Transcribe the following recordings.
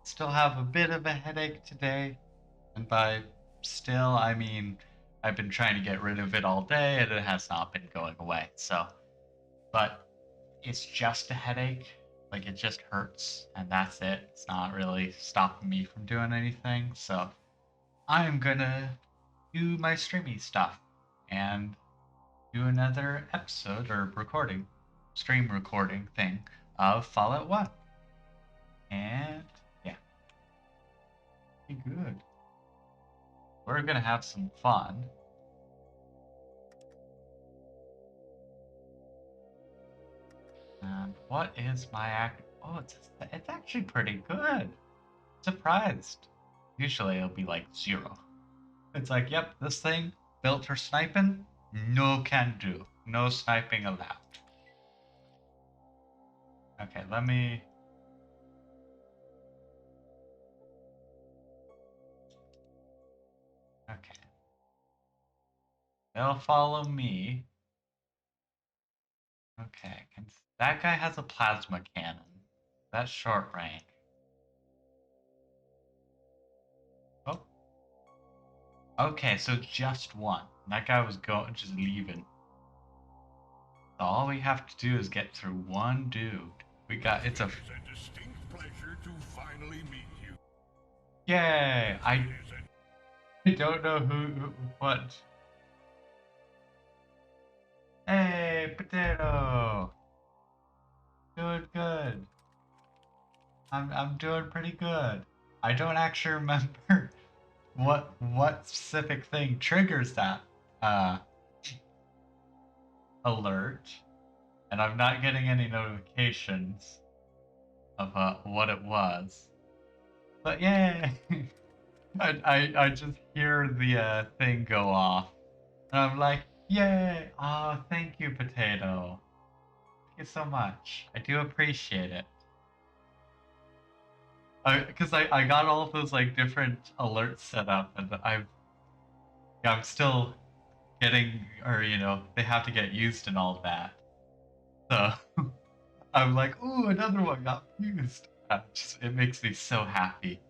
Still have a bit of a headache today. And by still, I mean I've been trying to get rid of it all day and it has not been going away. So, but it's just a headache. Like it just hurts and that's it. It's not really stopping me from doing anything. So, I'm gonna do my streamy stuff and do another episode or recording, stream recording thing of Fallout 1. And yeah, be good. We're gonna have some fun. And what is my act? Oh, it's actually pretty good. Surprised. Usually it'll be like 0. It's like, yep, this thing built for sniping. No can do. No sniping allowed. Okay, let me. Okay. They'll follow me. Okay, that guy has a plasma cannon. That's short range. Oh, okay, so just one. That guy was just leaving. So all we have to do is get through one dude. It's a distinct pleasure to finally meet you. yay! I don't know what. Hey, potato! Doing good. I'm doing pretty good. I don't actually remember what specific thing triggers that uh alert, and I'm not getting any notifications of what it was. But yay! I just hear the thing go off, and I'm like, yay! Oh, thank you, potato. Thank you so much. I do appreciate it. Because I got all of those like different alerts set up, and I'm still getting, or they have to get used and all that. So I'm like, ooh, another one got used. It makes me so happy.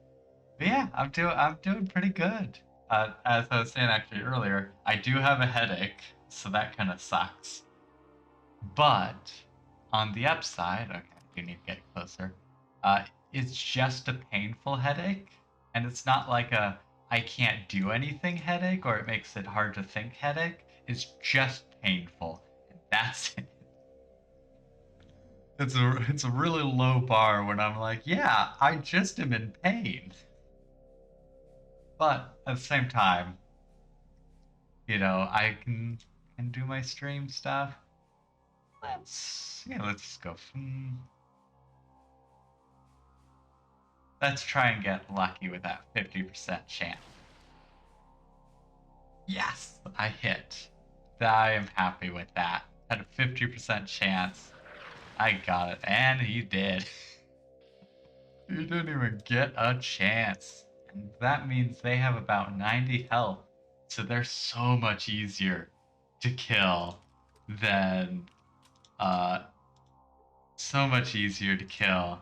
But yeah, I'm doing pretty good. As I was saying actually earlier, I do have a headache, so that kind of sucks. But on the upside, okay, I do need to get closer. Uh, it's just a painful headache, and it's not like a I can't do anything headache or it makes it hard to think headache. It's just painful, and that's it. It's a really low bar when I'm like, yeah, I just am in pain. But at the same time, I can do my stream stuff. Let's just go. Let's try and get lucky with that 50% chance. Yes, I hit. I am happy with that. Had a 50% chance. I got it, and he did. He didn't even get a chance. And that means they have about 90 health, so they're so much easier to kill than so much easier to kill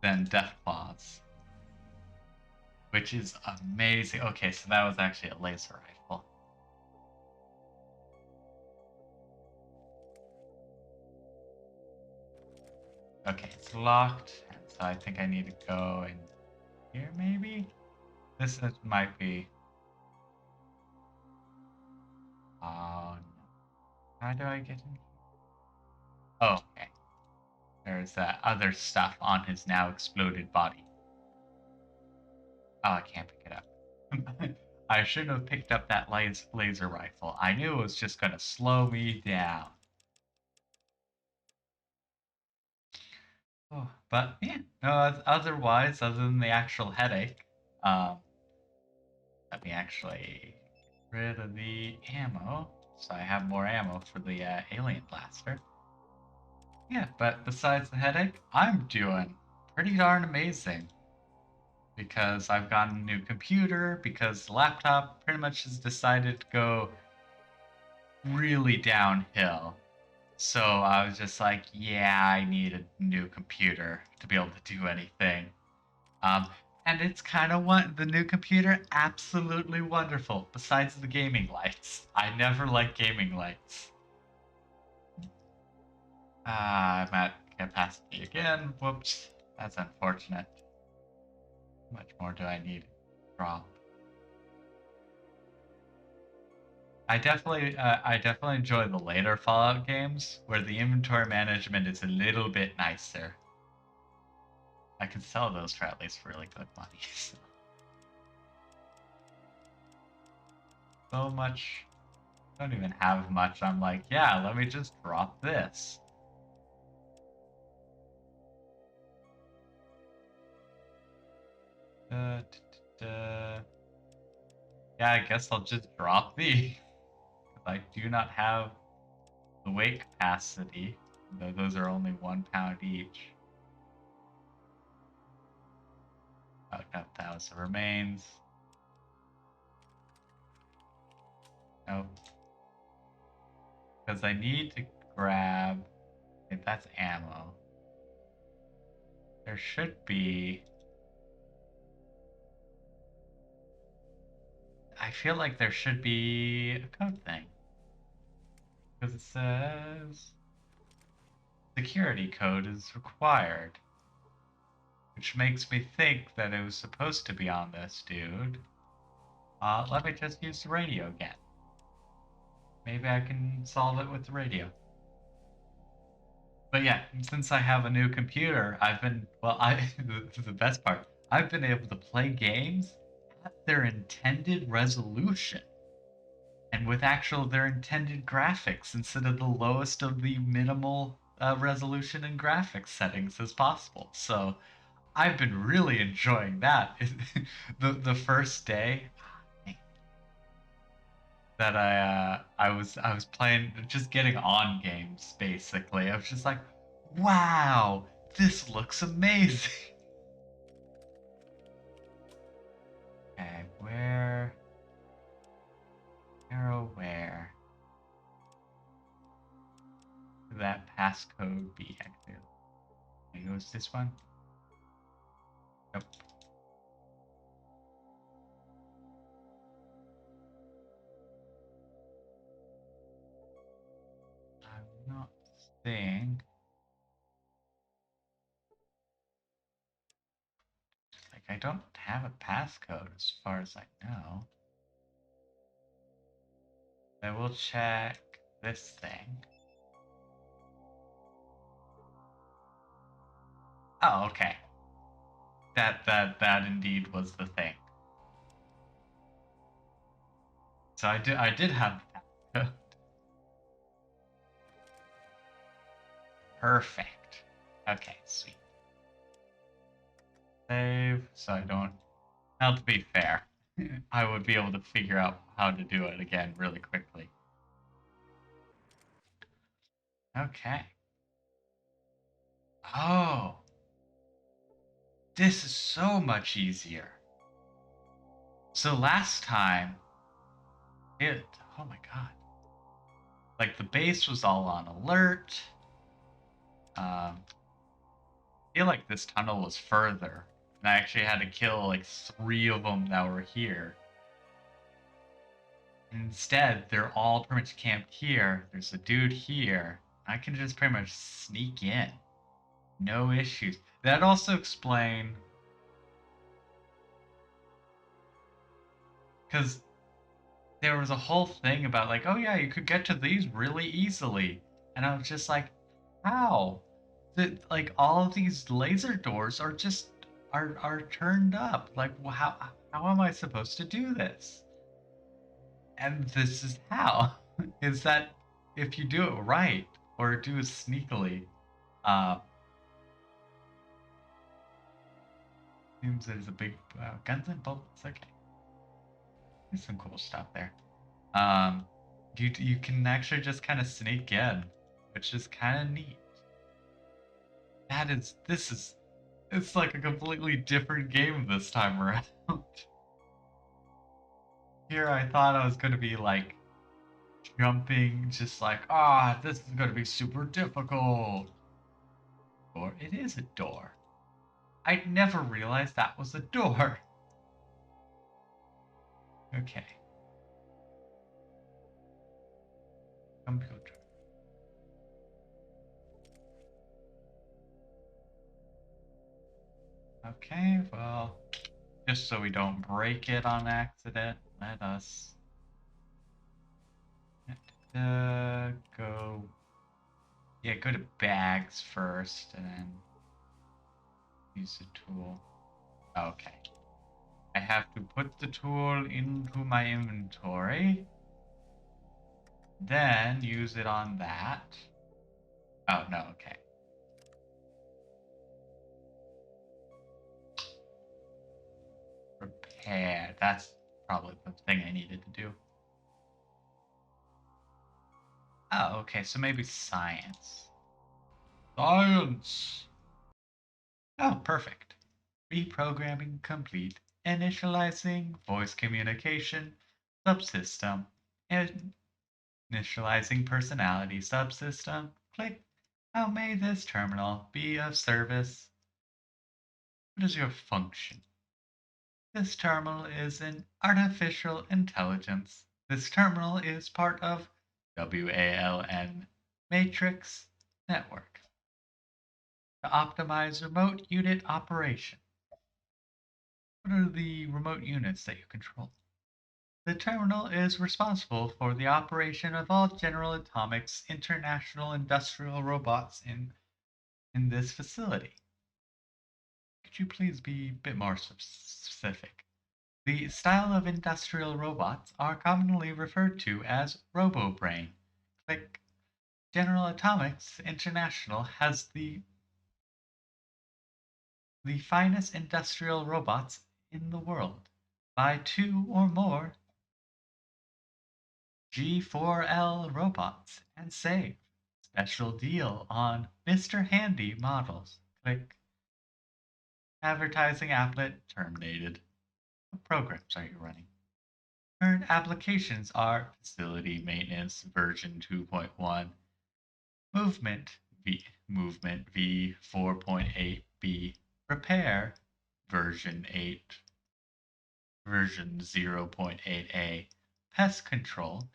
than Deathclaws, which is amazing. Okay, so that was actually a laser rifle. Okay, it's locked, so I think I need to go in here, maybe? Might be... Oh, no. How do I get in here? Oh, okay. There's that other stuff on his now exploded body. Oh, I can't pick it up. I shouldn't have picked up that laser rifle. I knew it was just going to slow me down. Oh, but yeah, no, otherwise, other than the actual headache, um, let me actually get rid of the ammo, so I have more ammo for the alien blaster. Yeah, but besides the headache, I'm doing pretty darn amazing because I've gotten a new computer, because the laptop pretty much has decided to go really downhill. So I was just like, yeah, I need a new computer to be able to do anything. Um, and it's kind of the new computer, absolutely wonderful. Besides the gaming lights, I never liked gaming lights. I'm at capacity again. Whoops, that's unfortunate. How much more do I need? Drop. I definitely enjoy the later Fallout games where the inventory management is a little bit nicer. I could sell those for at least really good money. So much. I don't even have much. I'm like, yeah, let me just drop this. Da, da, da. Yeah, I guess I'll just drop these. I do not have the weight capacity, though those are only 1 pound each. About 1,000 remains. Nope. Because I need to grab. Okay, that's ammo. There should be. I feel like there should be a code thing. Because it says security code is required. Which makes me think that it was supposed to be on this dude. Let me just use the radio again. Maybe I can solve it with the radio. But yeah, since I have a new computer, I've been, well, the best part, I've been able to play games at their intended resolution and with actual their intended graphics instead of the lowest of the minimal resolution and graphics settings as possible. So I've been really enjoying that. The first day that I was playing, just getting on games basically. I was just like, wow, this looks amazing. Okay, where could that passcode be actually? Maybe it was this one? Nope. I'm not seeing. Like, I don't have a passcode as far as I know. I will check this thing. Oh, okay. That indeed was the thing. So I did have the passcode. Perfect. Okay, sweet. Save, so I don't. Now, to be fair, I would be able to figure out how to do it again really quickly. Okay. Oh, this is so much easier. So last time, it. Oh my god. Like the base was all on alert. I feel like this tunnel was further. And I actually had to kill like 3 of them that were here. Instead, they're all pretty much camped here. There's a dude here. I can just pretty much sneak in. No issues. That also explain because there was a whole thing about like, oh yeah, you could get to these really easily. And I was just like, how? Like all of these laser doors are just are turned up. Like how am I supposed to do this? And this is how. Is that if you do it right or do it sneakily, uh, seems there's a big guns and bullets. Okay, there's some cool stuff there. Um, you can actually just kind of sneak in, which is kind of neat. This is it's like a completely different game this time around. Here I thought I was gonna be like jumping, just like, ah, this is gonna be super difficult. Or it is a door. I never realized that was a door. Okay. Computer. Okay, well, just so we don't break it on accident, let us go. Yeah, go to bags first and then use the tool. Okay. I have to put the tool into my inventory, then use it on that. Oh, no, okay. Repair. That's probably the thing I needed to do. Oh, okay, so maybe science. Science! Oh, perfect. Reprogramming complete. Initializing voice communication subsystem. Initializing personality subsystem. Click. How may this terminal be of service? What is your function? This terminal is an artificial intelligence. This terminal is part of WALN matrix network to optimize remote unit operation. What are the remote units that you control? The terminal is responsible for the operation of all General Atomics international industrial robots in this facility. Could you please be a bit more specific? The style of industrial robots are commonly referred to as RoboBrain. Click. General Atomics International has the finest industrial robots in the world. Buy 2 or more G4L robots and save. Special deal on Mr. Handy models. Click. Advertising applet terminated. What programs are you running? Current applications are Facility Maintenance version 2.1, Movement V 4.8b, Repair version 8, version 0.8a, Pest Control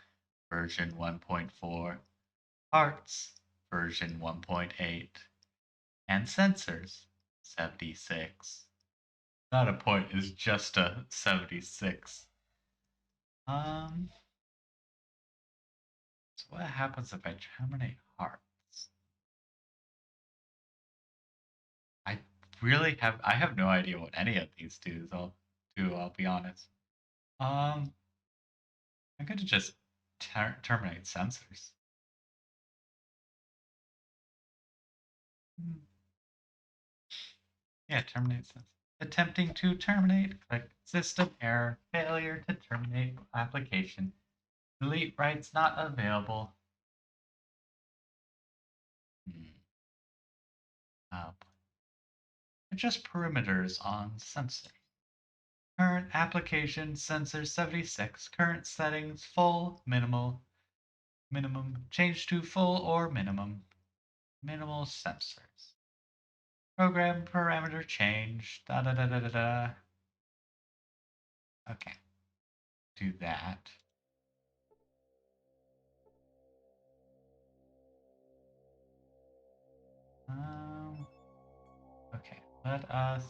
version 1.4, Parts version 1.8, and Sensors 76. Not a point is just a 76. So what happens if I terminate hearts? I I have no idea what any of these I'll be honest. I'm gonna just terminate sensors. Hmm. Yeah, terminate sensors. Attempting to terminate, click system error, failure to terminate application. Delete rights not available. Hmm. Adjust perimeters on sensor. Current application sensor 76. Current settings full, minimal, minimum. Change to full or minimum. Minimal sensors. Program parameter change. Da da da da da da. Okay. Do that. Okay. Let us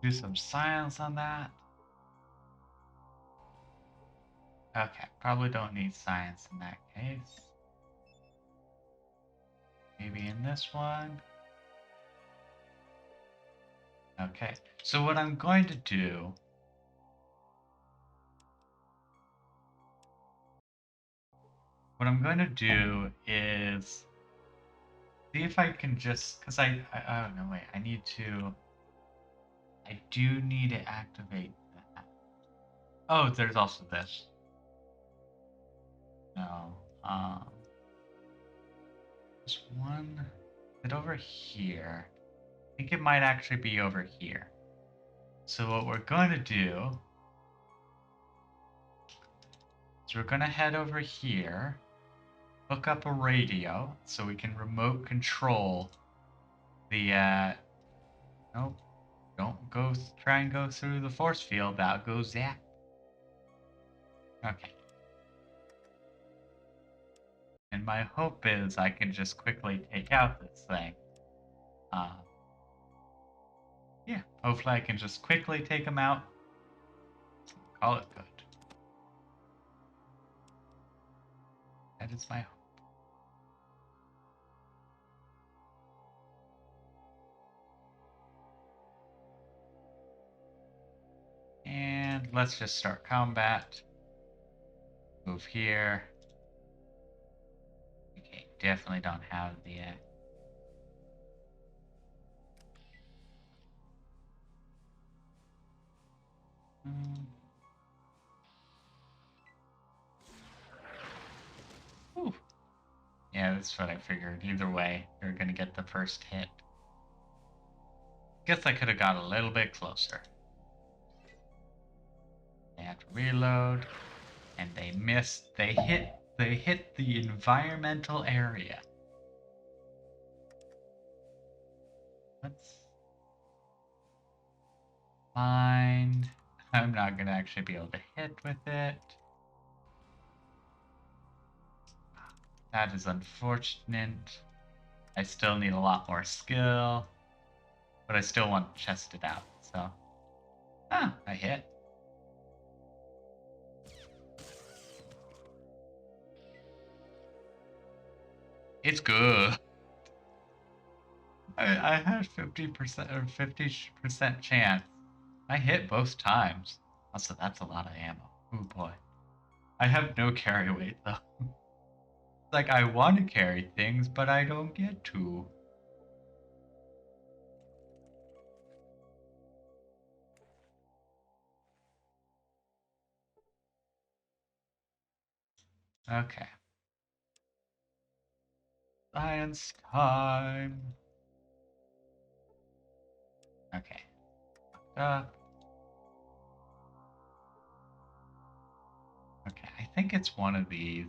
do some science on that. Okay. Probably don't need science in that case. Maybe in this one. Okay. So what I'm going to do is see if I can just, because I don't know, wait, I do need to activate that. Oh, there's also this. No, there's one, is it over here? I think it might actually be over here. So what we're going to do So we're gonna head over here, hook up a radio so we can remote control the nope, don't go try and go through the force field, that goes zap. Okay. And my hope is I can just quickly take out this thing. Yeah, hopefully I can just quickly take him out. Call it good. That is my hope. And let's just start combat. Move here. Okay, definitely don't have the Ooh. Yeah, that's what I figured. Either way, you're gonna get the first hit. Guess I could have got a little bit closer. They have to reload, and they missed. They hit the environmental area. Let's find. I'm not gonna actually be able to hit with it. That is unfortunate. I still need a lot more skill, but I still want to chest it out. So, I hit. It's good. I had 50% or 50% chance. I hit both times. Also, that's a lot of ammo. Oh boy. I have no carry weight though. Like I want to carry things, but I don't get to. Okay. Science time. Okay. Okay, I think it's one of these.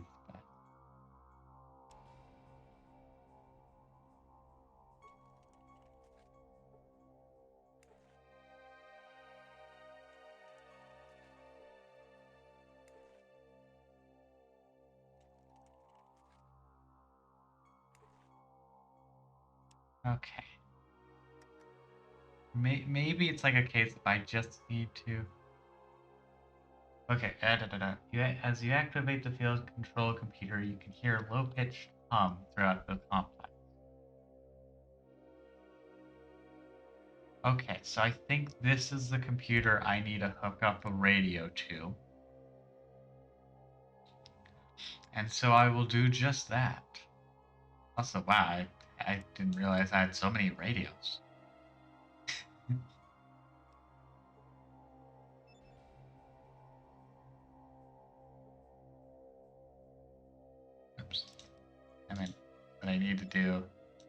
Okay. Maybe it's like a case if I just need to. Okay, as you activate the field control computer, you can hear low-pitched hum throughout the complex. Okay, so I think this is the computer I need to hook up a radio to. And so I will do just that. Also, wow, I didn't realize I had so many radios. Oops. I mean, what I need to do,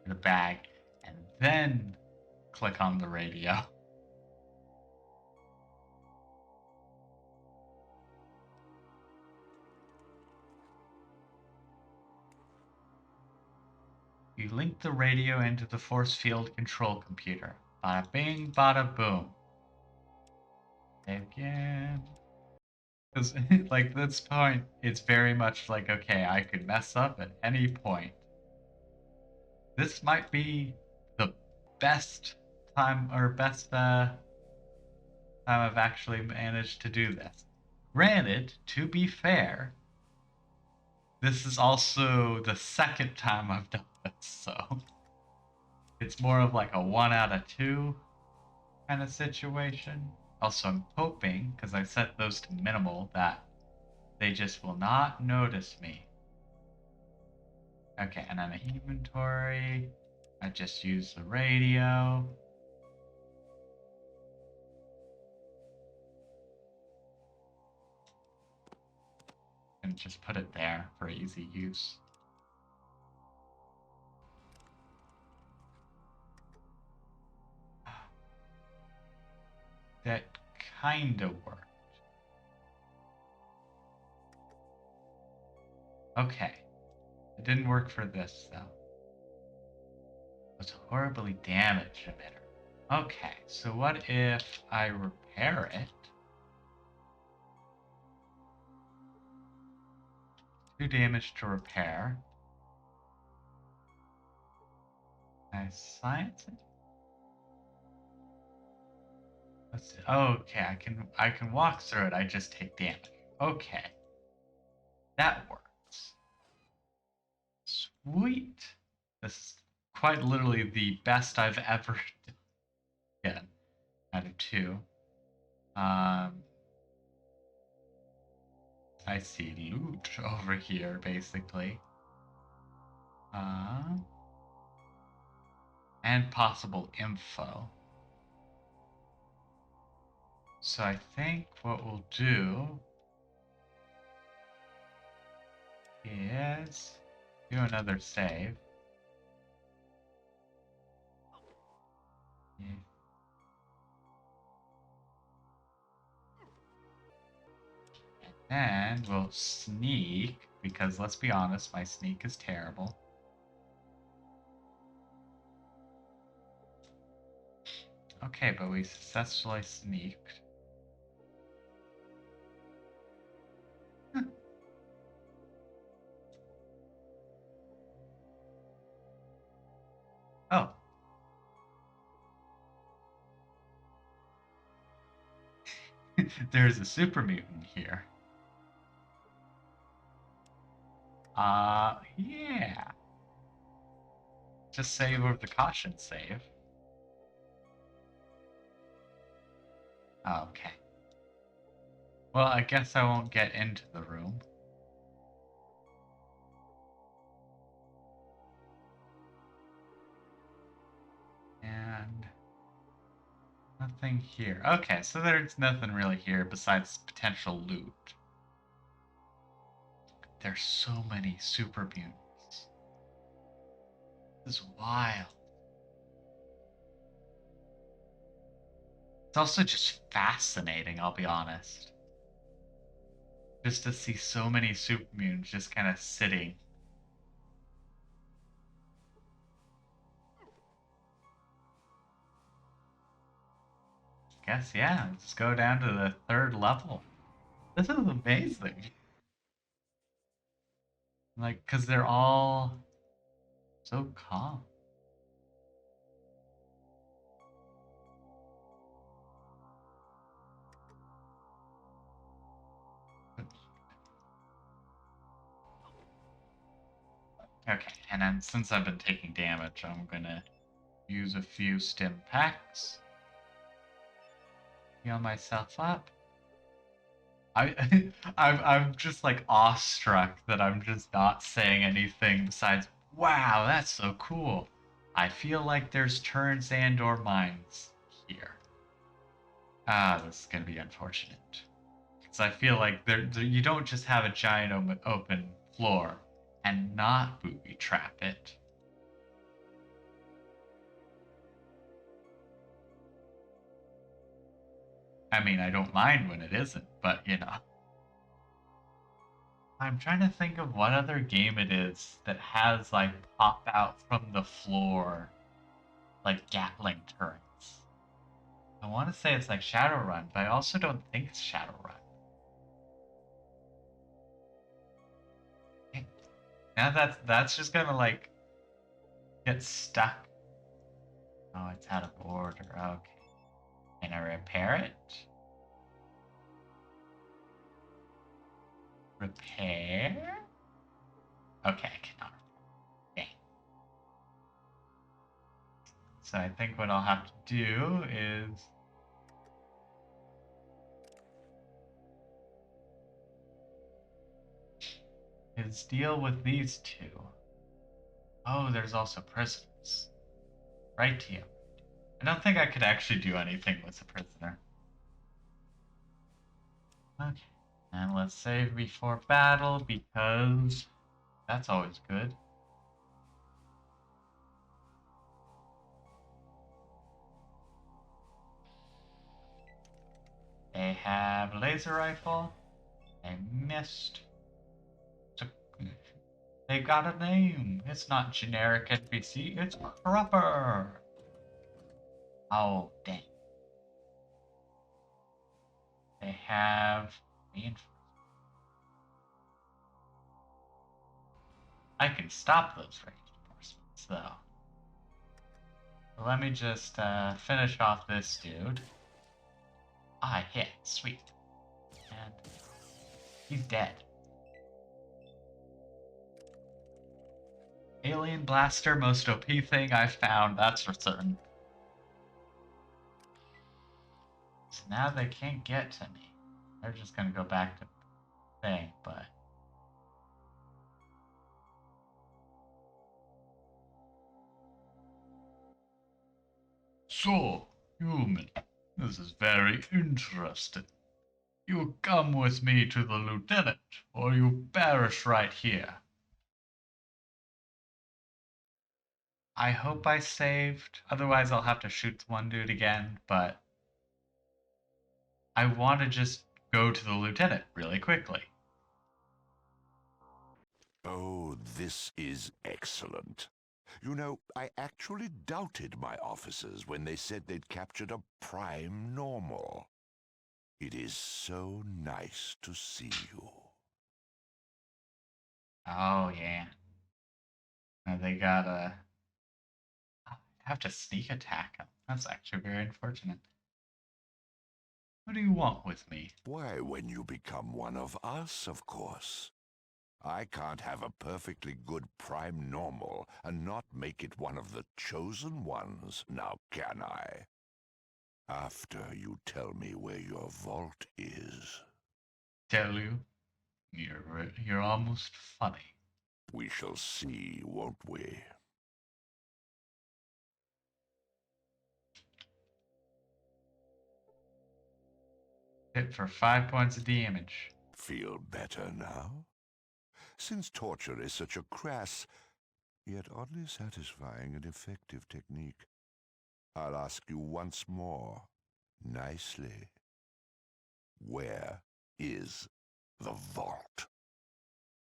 the bag, and then click on the radio. You link the radio into the force field control computer. Bada bing, bada boom. Again. Because, like, this point, it's very much like, okay, I could mess up at any point. This might be the best time, or best time I've actually managed to do this. Granted, to be fair, this is also the second time I've done this, so it's more of like a 1 out of 2 kind of situation. Also, I'm hoping, because I set those to minimal, that they just will not notice me. Okay, and then the inventory. I just use the radio. And just put it there for easy use. That kind of worked. Okay. It didn't work for this, though. It's a horribly damaged emitter. Okay, so what if I repair it? 2 damage to repair. I science it? Let's see. Okay, I can walk through it, I just take damage. Okay. That works. Sweet. This is quite literally the best I've ever done out of 2. I see loot over here, basically. And possible info. So I think what we'll do is do another save. And we'll sneak, because let's be honest, my sneak is terrible. Okay, but we successfully sneaked. Oh. There's a super mutant here. Yeah. Just save over the caution save. Okay. Well, I guess I won't get into the room. And nothing here. Okay, so there's nothing really here besides potential loot. There's so many super mutants. This is wild. It's also just fascinating, I'll be honest. Just to see so many super mutants just kind of sitting. Guess, yeah, let's go down to the 3rd level. This is amazing. Like, because they're all so calm. Okay, and then since I've been taking damage, I'm gonna use a few stim packs. Heal myself up. I'm just like awestruck that I'm just not saying anything besides, wow, that's so cool. I feel like there's turns and or mines here. This is gonna be unfortunate. Because I feel like you don't just have a giant open floor and not booby trap it. I mean, I don't mind when it isn't, but you know. I'm trying to think of what other game it is that has like pop out from the floor, like Gatling turrets. I want to say it's like Shadowrun, but I also don't think it's Shadowrun. Now that's just gonna like get stuck. Oh, it's out of order. Okay. Can I repair it? Repair? Okay, I cannot. Okay. So I think what I'll have to do is deal with these 2. Oh, there's also prisoners. Right to you. I don't think I could actually do anything with a prisoner. Okay. And let's save before battle because that's always good. They have laser rifle. I missed. They got a name. It's not generic NPC, it's Crupper. Oh, dang. They have reinforcements. I can stop those reinforcements, though. Let me just finish off this dude. I hit. Sweet. And he's dead. Alien Blaster, most OP thing I've found, that's for certain. So now they can't get to me. They're just gonna go back to thing, but... So, human, this is very interesting. You come with me to the lieutenant, or you perish right here. I hope I saved, otherwise I'll have to shoot one dude again, but I want to just go to the lieutenant really quickly. Oh, this is excellent. You know, I actually doubted my officers when they said they'd captured a prime normal. It is so nice to see you. Oh yeah. They gotta have to sneak attack him. That's actually very unfortunate. What do you want with me? Why, when you become one of us, of course. I can't have a perfectly good prime normal and not make it one of the chosen ones, now can I? After you tell me where your vault is. Tell you, you're almost funny. We shall see, won't we? Hit for 5 points of damage. Feel better now? Since torture is such a crass, yet oddly satisfying and effective technique, I'll ask you once more, nicely. Where is the vault?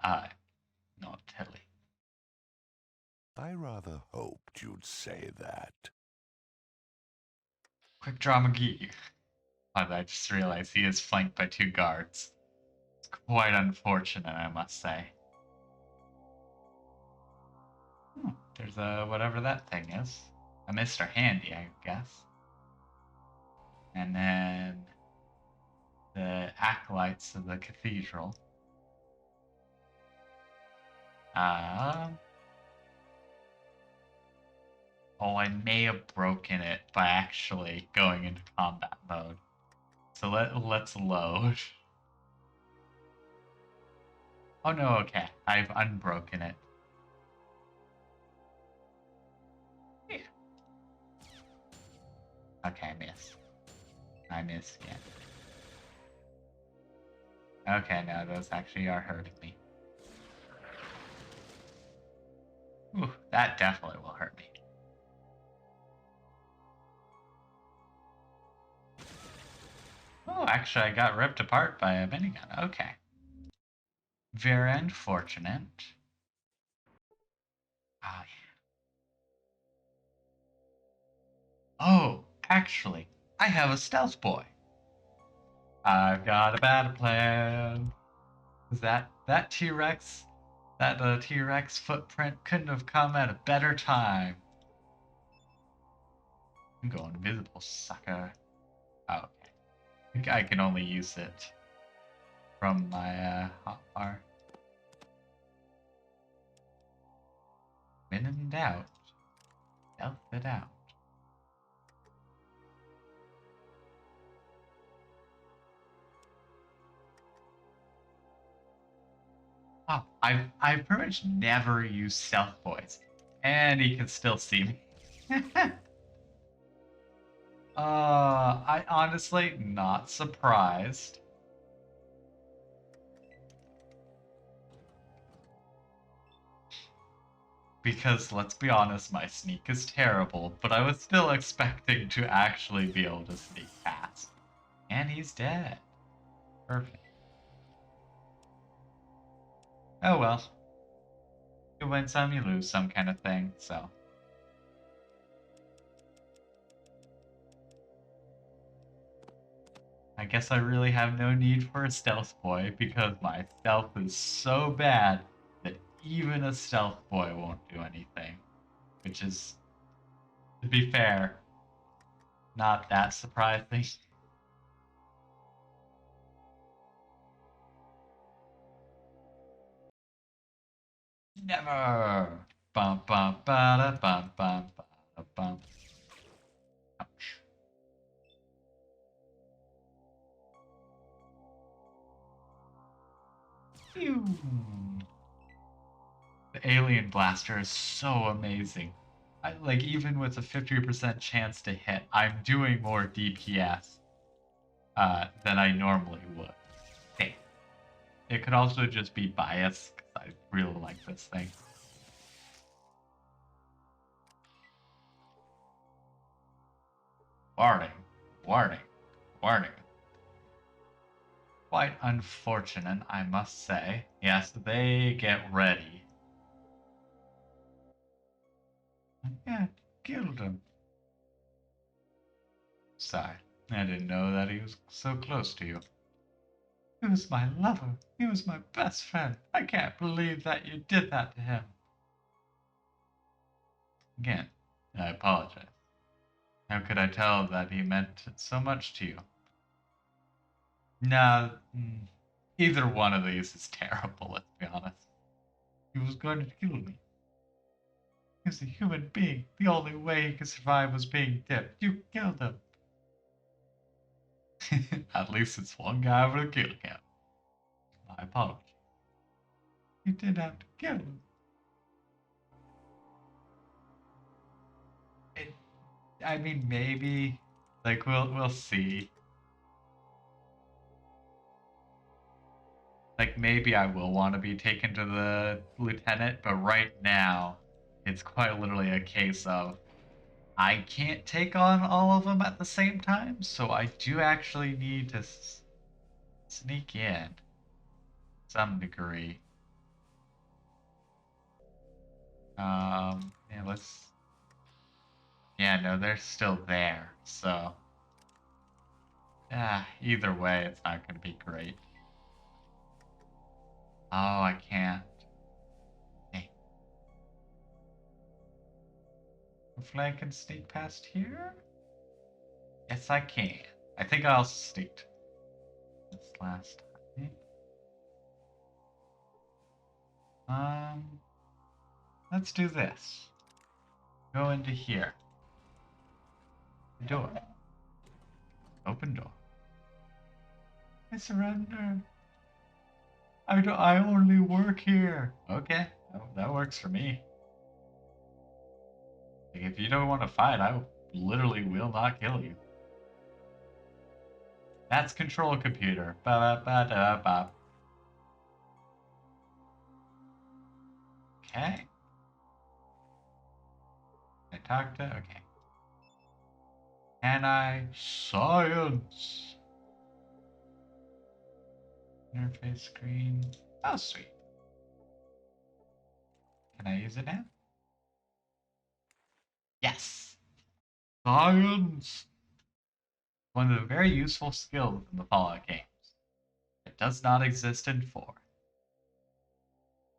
I not telling. I rather hoped you'd say that. Quick draw McGee. I just realized he is flanked by 2 guards. It's quite unfortunate, I must say. There's a whatever that thing is. A Mr. Handy, I guess. And then the acolytes of the cathedral. Oh, I may have broken it by actually going into combat mode. So let's load. Oh no, okay. I've unbroken it. Yeah. Okay, I missed. I missed again. Okay, no, those actually are hurting me. Ooh, that definitely will hurt me. Oh, actually, I got ripped apart by a minigun. Okay. Very unfortunate. Ah, yeah. Oh, actually, I have a stealth boy. I've got a better plan. That T-Rex, that T-Rex footprint couldn't have come at a better time. I'm going invisible, sucker. Oh, okay. I think I can only use it from my hotbar. When in doubt, stealth it out. Oh, I've pretty much never used stealth boys, and he can still see me. I honestly not surprised. Because let's be honest, my sneak is terrible, but I was still expecting to actually be able to sneak past. And he's dead. Perfect. Oh well. You win some, you lose some kind of thing, so. I guess I really have no need for a stealth boy because my stealth is so bad that even a stealth boy won't do anything. Which is, to be fair, not that surprising. Never! Bum bum ba da bum bum ba da bum. Ouch. Phew. The alien blaster is so amazing. Like even with a 50% chance to hit, I'm doing more DPS than I normally would. Hey, it could also just be bias because I really like this thing. Warning, warning, warning. Quite unfortunate, I must say. Yes, they get ready. Yeah, killed him. Sigh. I didn't know that he was so close to you. He was my lover. He was my best friend. I can't believe that you did that to him. Again, I apologize. How could I tell that he meant so much to you? Nah, either one of these is terrible, let's be honest. He was going to kill me. He was a human being. The only way he could survive was being dipped. You killed him. At least it's one guy with a kill count. My apologies. You did have to kill him. It, I mean, maybe. Like we'll see. Like maybe I will want to be taken to the lieutenant, but right now, it's quite literally a case of I can't take on all of them at the same time, so I do actually need to sneak in some degree. Yeah, let's. Yeah, no, they're still there, so. Either way, it's not going to be great. Oh, I can't. Hey. Hopefully I can sneak past here? Yes, I can. I think I'll sneak this last time. Um, let's do this. Go into here. Door. Open door. I surrender. I only work here. Okay, that works for me. Like, if you don't want to fight, I literally will not kill you. That's control computer. Ba ba ba da ba. Okay. I talked to. Okay. Can I science? Interface screen. Oh, sweet. Can I use it now? Yes. Science. One of the very useful skills in the Fallout games. It does not exist in 4.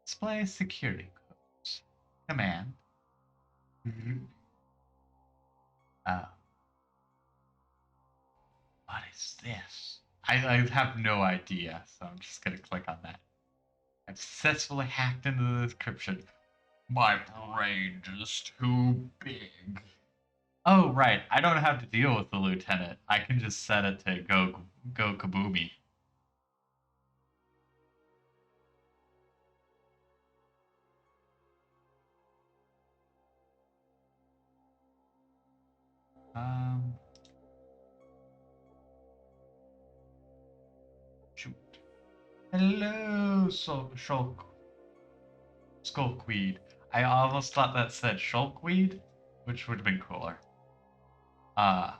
Display security codes. Command. Uh, what is this? I have no idea, so I'm just gonna click on that. I've successfully hacked into the description. My brain is too big. Oh, right. I don't have to deal with the lieutenant. I can just set it to go kaboomy. Um, shoot. Hello, Skulkweed. I almost thought that said Shulkweed, which would have been cooler. Uh,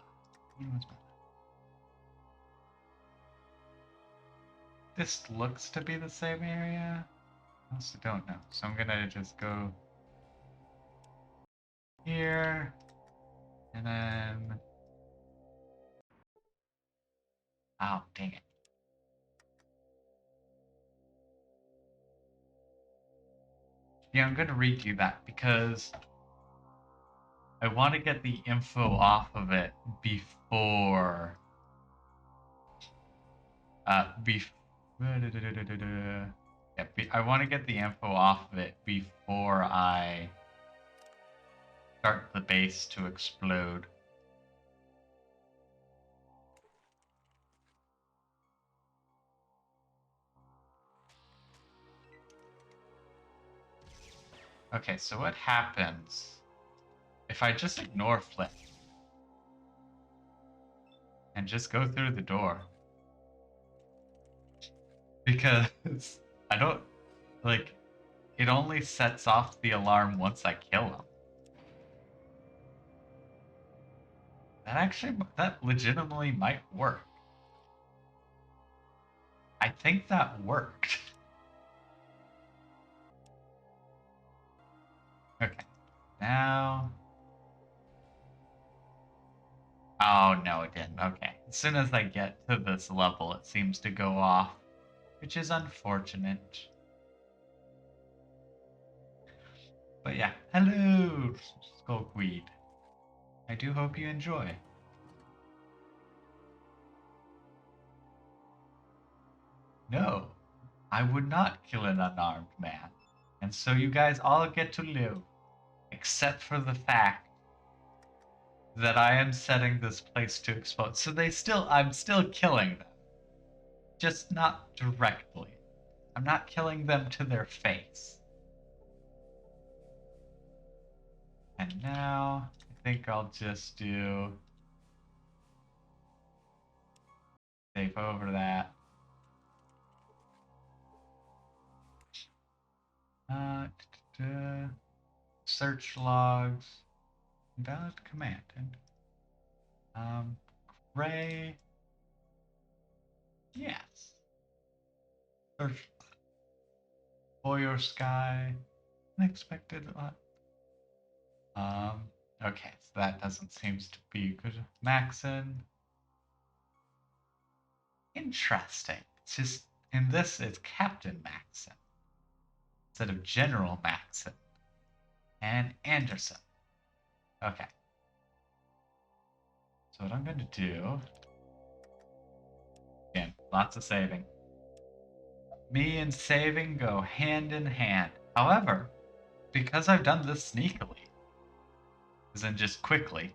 this looks to be the same area. honestly don't know. So I'm gonna just go here, and then... Oh, dang it. Yeah, I'm gonna redo that because I want to get the info off of it before... Yeah, I want to get the info off of it before I start the base to explode. Okay, so what happens if I just ignore Flip and just go through the door? Because I don't, like, it only sets off the alarm once I kill him. That legitimately might work. I think that worked. Okay, now... Oh, no, it didn't. Okay. As soon as I get to this level, it seems to go off, which is unfortunate. But yeah, hello, Skulkweed. I do hope you enjoy. No, I would not kill an unarmed man. And so you guys all get to live, except for the fact that I am setting this place to explode. So I'm still killing them. Just not directly. I'm not killing them to their face. And now, I think I'll just do... Save over that. Uh, Search logs. Invalid command. And, Gray. Yes. Search Boyer Sky. Unexpected. Okay, so that doesn't seem to be good. Maxon. Interesting. It's just, in this, it's Captain Maxon instead of General Maxon. And Anderson. Okay. So what I'm going to do... Again, lots of saving. Me and saving go hand in hand. However, because I've done this sneakily, as in just quickly,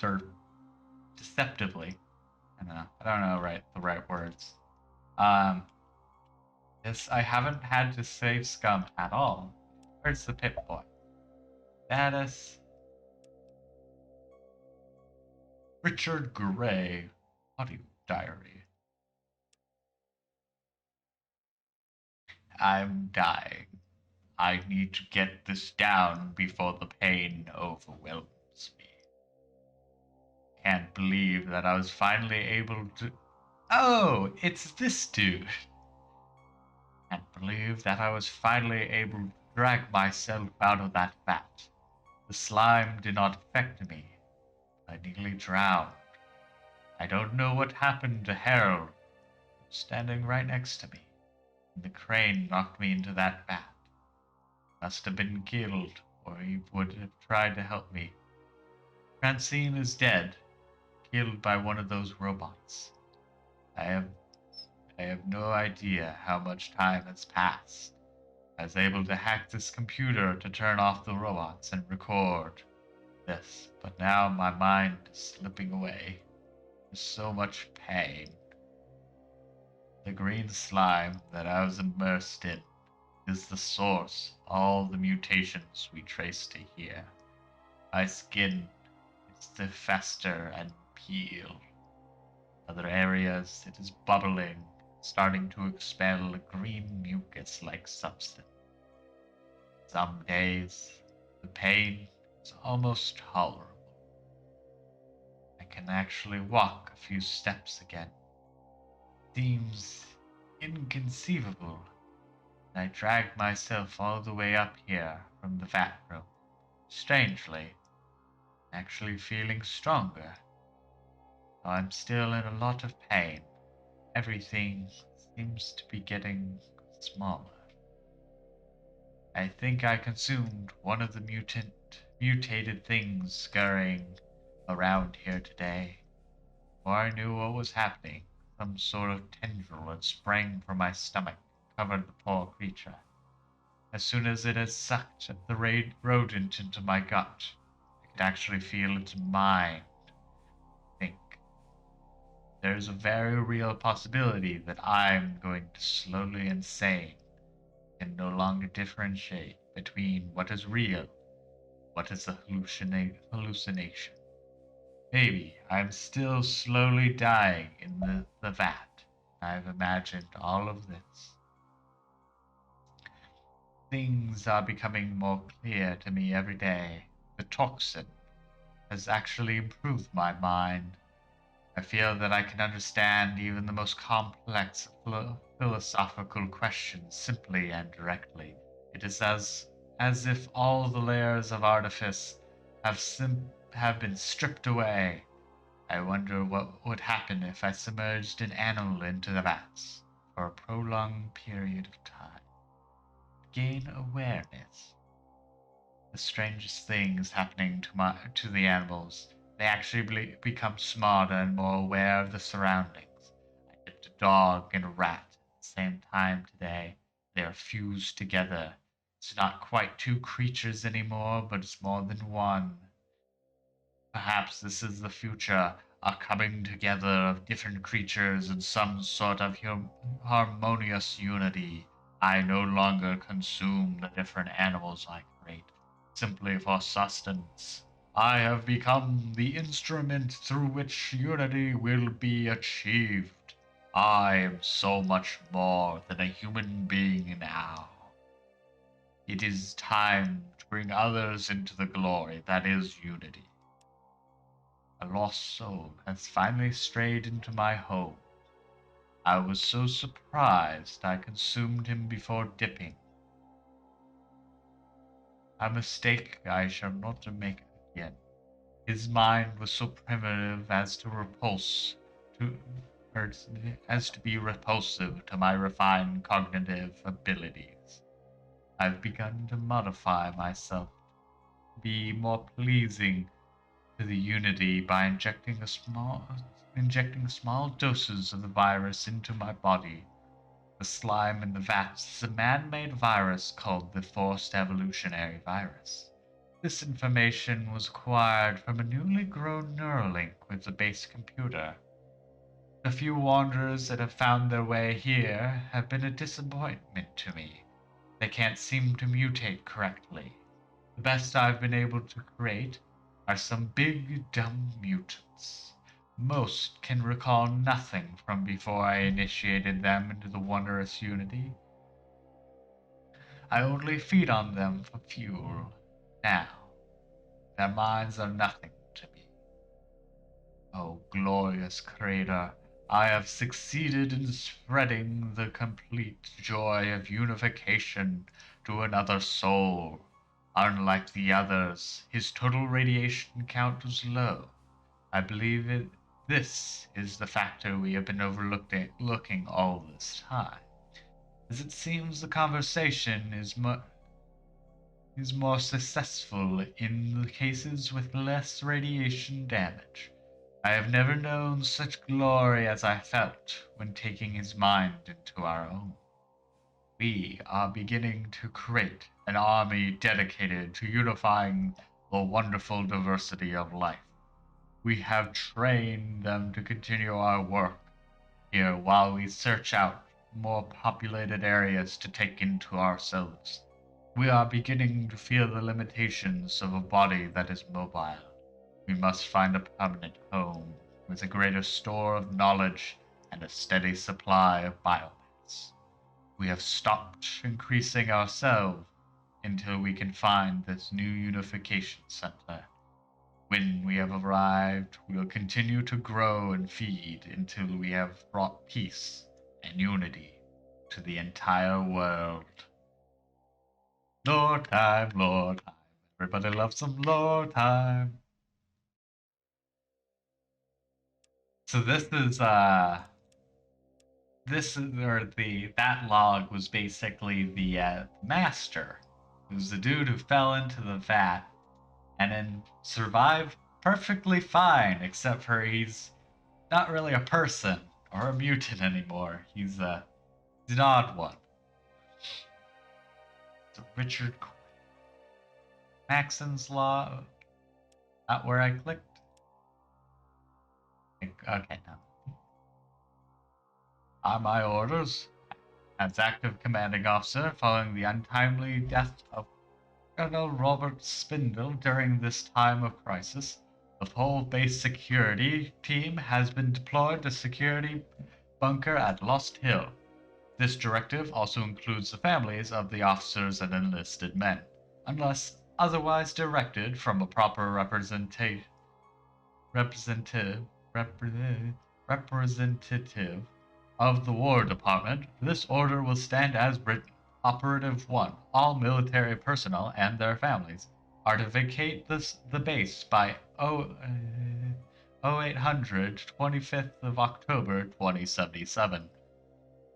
or deceptively, I don't know the right words. I haven't had to save scum at all. Where's the Pip-Boy? Status. Richard Gray. Audio diary. I'm dying. I need to get this down before the pain overwhelms me. Can't believe that I was finally able to... Oh, it's this dude. Can't believe that I was finally able to drag myself out of that vat. The slime did not affect me. I nearly drowned. I don't know what happened to Harold, standing right next to me. The crane knocked me into that vat. Must have been killed, or he would have tried to help me. Francine is dead, killed by one of those robots. I have no idea how much time has passed. I was able to hack this computer to turn off the robots and record this, but now my mind is slipping away. There's so much pain. The green slime that I was immersed in is the source of all the mutations we trace to here. My skin is to fester and peel. Other areas, it is bubbling, starting to expel a green mucus-like substance. Some days, the pain is almost tolerable. I can actually walk a few steps again. Seems inconceivable, I dragged myself all the way up here from the vat room. Strangely, actually feeling stronger. Though I'm still in a lot of pain. Everything seems to be getting smaller. I think I consumed one of the mutated things scurrying around here today. Before I knew what was happening, some sort of tendril had sprang from my stomach and covered the poor creature. As soon as it had sucked the rodent into my gut, I could actually feel its mind think. There's a very real possibility that I'm going to slowly insane and no longer differentiate between what is real, what is a hallucination. Maybe I'm still slowly dying in the vat. I've imagined all of this. Things are becoming more clear to me every day. The toxin has actually improved my mind. I feel that I can understand even the most complex philosophical questions simply and directly. It is as if all the layers of artifice have been stripped away. I wonder what would happen if I submerged an animal into the vats for a prolonged period of time. Gain awareness. The strangest thing is happening to the animals. They actually become smarter and more aware of the surroundings. I dipped a dog and a rat at the same time today. They are fused together. It's not quite two creatures anymore, but it's more than one. Perhaps this is the future, a coming together of different creatures in some sort of harmonious unity. I no longer consume the different animals I create, simply for sustenance. I have become the instrument through which unity will be achieved. I am so much more than a human being now. It is time to bring others into the glory that is unity. A lost soul has finally strayed into my home. I was so surprised I consumed him before dipping. A mistake I shall not make again. His mind was so primitive as to to or as to be repulsive to my refined cognitive abilities. I've begun to modify myself to be more pleasing to the Unity by injecting small doses of the virus into my body. The slime in the vats is a man-made virus called the Forced Evolutionary Virus. This information was acquired from a newly grown Neuralink with the base computer. The few wanderers that have found their way here have been a disappointment to me. They can't seem to mutate correctly. The best I've been able to create are some big, dumb mutants. Most can recall nothing from before I initiated them into the wondrous unity. I only feed on them for fuel. Now, their minds are nothing to me. Oh, glorious Creator, I have succeeded in spreading the complete joy of unification to another soul. Unlike the others, his total radiation count was low. I believe this is the factor we have been overlooking all this time, as it seems the conversation is more successful in the cases with less radiation damage. I have never known such glory as I felt when taking his mind into our own. We are beginning to create an army dedicated to unifying the wonderful diversity of life. We have trained them to continue our work here while we search out more populated areas to take into ourselves. We are beginning to feel the limitations of a body that is mobile. We must find a permanent home with a greater store of knowledge and a steady supply of biomass. We have stopped increasing ourselves until we can find this new unification center. When we have arrived, we will continue to grow and feed until we have brought peace and unity to the entire world. Lore time, lore time. Everybody loves some lore time. So that log was basically the master. It was the dude who fell into the vat and then survived perfectly fine, except for he's not really a person or a mutant anymore. He's an odd one. So Richard Maxon's Law. Not where I clicked. Okay, now. On my orders, as active commanding officer following the untimely death of Colonel Robert Spindle during this time of crisis, the whole base security team has been deployed to security bunker at Lost Hill. This directive also includes the families of the officers and enlisted men, unless otherwise directed from a proper representative of the War Department. This order will stand as written. Operative 1. All military personnel and their families are to vacate the base by 0800 25th of October 2077.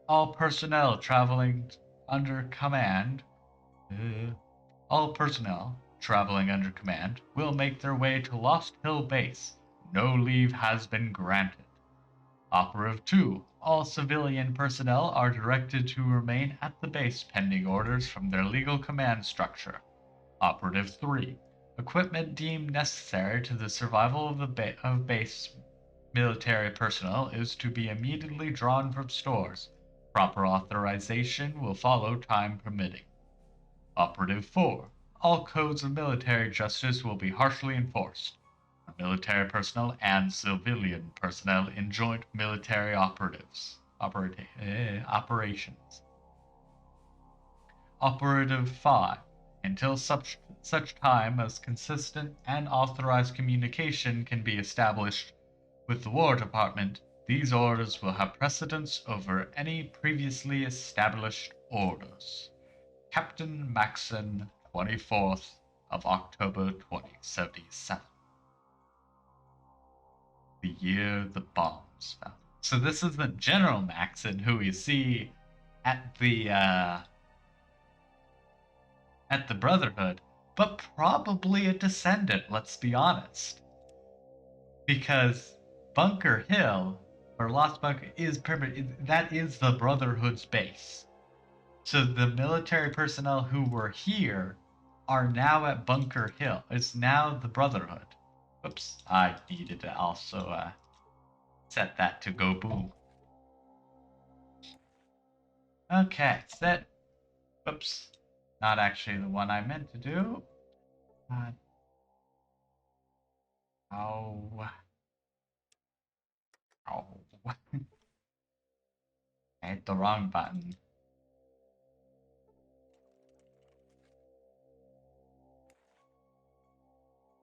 All personnel traveling under command all personnel traveling under command will make their way to Lost Hill Base. No leave has been granted. Operative 2. All civilian personnel are directed to remain at the base pending orders from their legal command structure. Operative 3. Equipment deemed necessary to the survival of base military personnel is to be immediately drawn from stores. Proper authorization will follow, time permitting. Operative 4. All codes of military justice will be harshly enforced on military personnel and civilian personnel in joint military operations. Operative 5. Until such time as consistent and authorized communication can be established with the War Department, these orders will have precedence over any previously established orders. Captain Maxon, 24th of October 2077. The year the bombs fell. So this isn't General Maxon, who we see at the Brotherhood, but probably a descendant, let's be honest. Because Bunker Hill, or Lost Bunker, that is the Brotherhood's base. So the military personnel who were here are now at Bunker Hill. It's now the Brotherhood. Oops, I needed to also set that to go boom. Okay, set. Oops, not actually the one I meant to do. Oh. I hit the wrong button.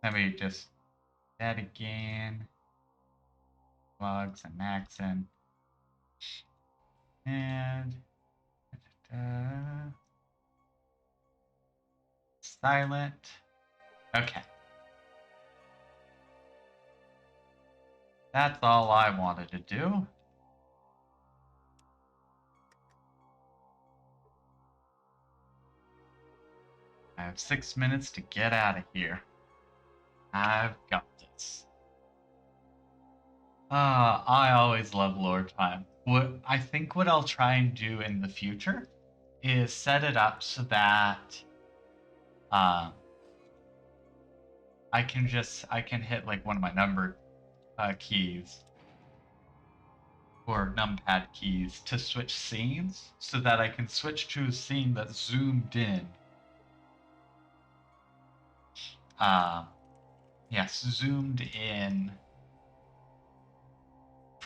Let me just that again. Plugs and Maxon. And silent. Okay. That's all I wanted to do. I have 6 minutes to get out of here. I've got this. I always love lore time. I think what I'll try and do in the future is set it up so that I can hit like one of my number keys or numpad keys to switch scenes so that I can switch to a scene that's zoomed in. Yes, zoomed in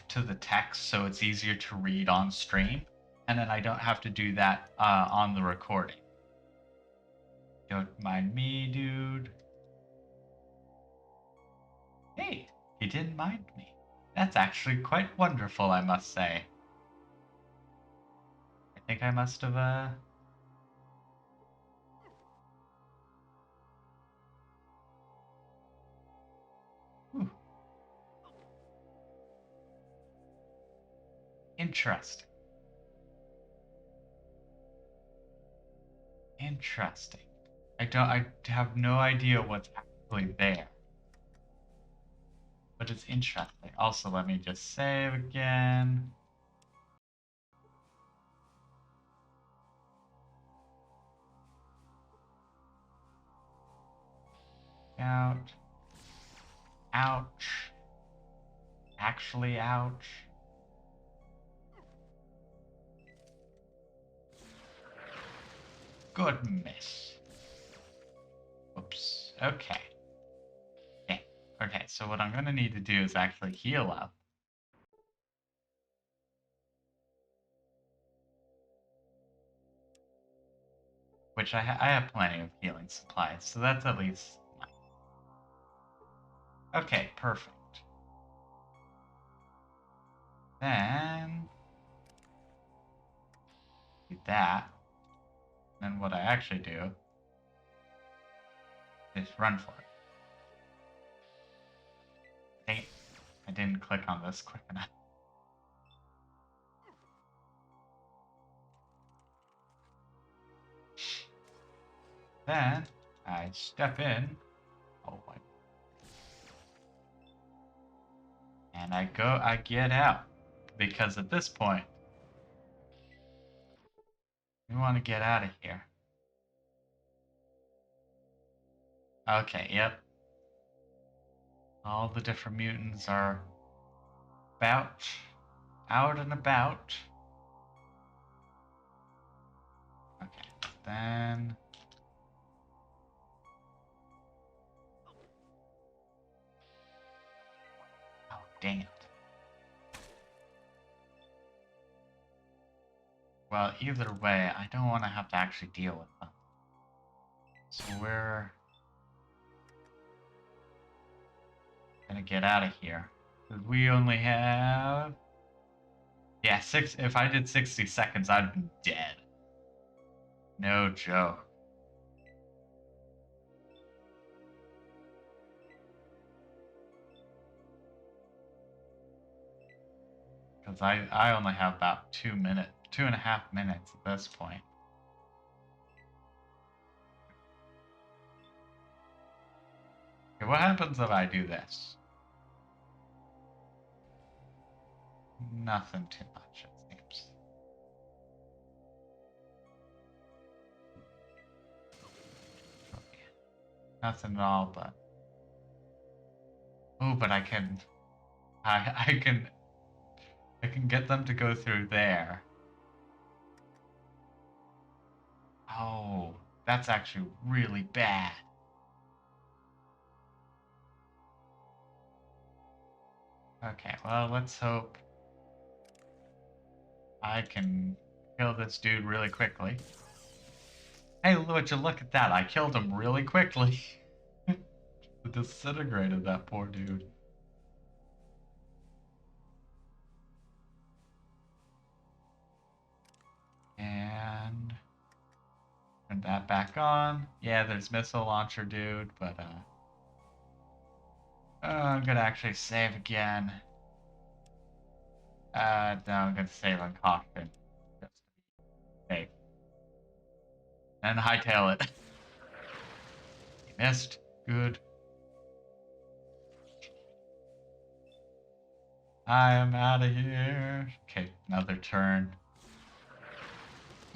to the text so it's easier to read on stream, and then I don't have to do that on the recording. Don't mind me, dude. Hey, he didn't mind me. That's actually quite wonderful, I must say. think I must have, Ooh. Interesting. Interesting. I have no idea what's actually there. But it's interesting. Also, let me just save again. Out. Ouch. Actually, ouch. Good miss. Oops. Okay. Yeah. Okay, so what I'm gonna need to do is actually heal up. Which I have plenty of healing supplies, so that's at least nice. Okay, perfect. Then do that. Then what I actually do is run for it. Dang it. I didn't click on this quick enough. Then I step in. Oh boy. And I get out. Because at this point, we want to get out of here. Okay, yep. All the different mutants are out and about. Okay, then... Oh, dang it. Well, either way, I don't want to have to actually deal with them. So we're gonna get out of here. We only have... Yeah, if I did 60 seconds, I'd be dead. No joke. Because I only have about 2.5 minutes at this point. Okay, what happens if I do this? Nothing too much, it seems. Okay. Nothing at all, but... Oh, but I can get them to go through there. Oh, that's actually really bad. Okay, well, let's hope I can kill this dude really quickly. Hey, would you look at that? I killed him really quickly. Disintegrated that poor dude. And turn that back on. Yeah, there's missile launcher dude, but I'm gonna actually save again. No, I'm gonna save on caution. Just to be safe. And hightail it. He missed. Good. I am out of here. Okay, another turn.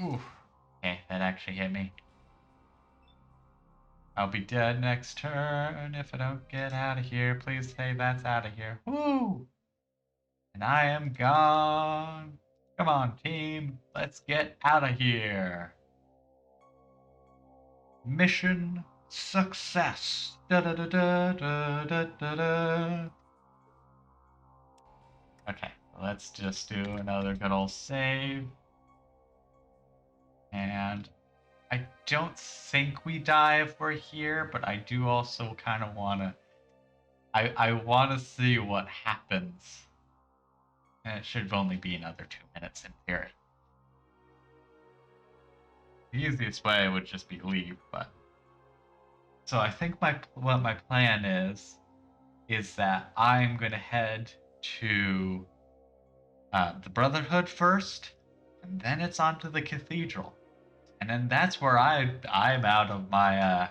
Ooh. Okay, that actually hit me. I'll be dead next turn if I don't get out of here. Please say that's out of here. Woo! And I am gone. Come on, team. Let's get out of here. Mission success. Da da da da da da da da. Okay, let's just do another good old save. And I don't think we die if we're here, but I do also kind of want to... I want to see what happens. And it should only be another 2 minutes in theory. The easiest way would just be leave, but so I think what my plan is that I'm gonna head to the Brotherhood first, and then it's on to the Cathedral, and then that's where I'm out of my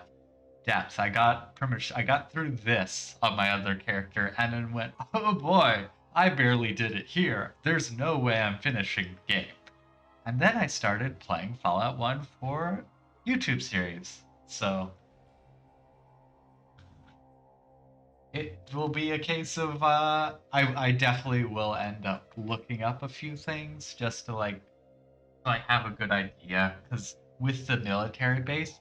depths. I got pretty much I got through this on my other character, and then went, oh boy, I barely did it here. There's no way I'm finishing the game. And then I started playing Fallout 1 for YouTube series. So it will be a case of I definitely will end up looking up a few things just to like have a good idea, because with the military base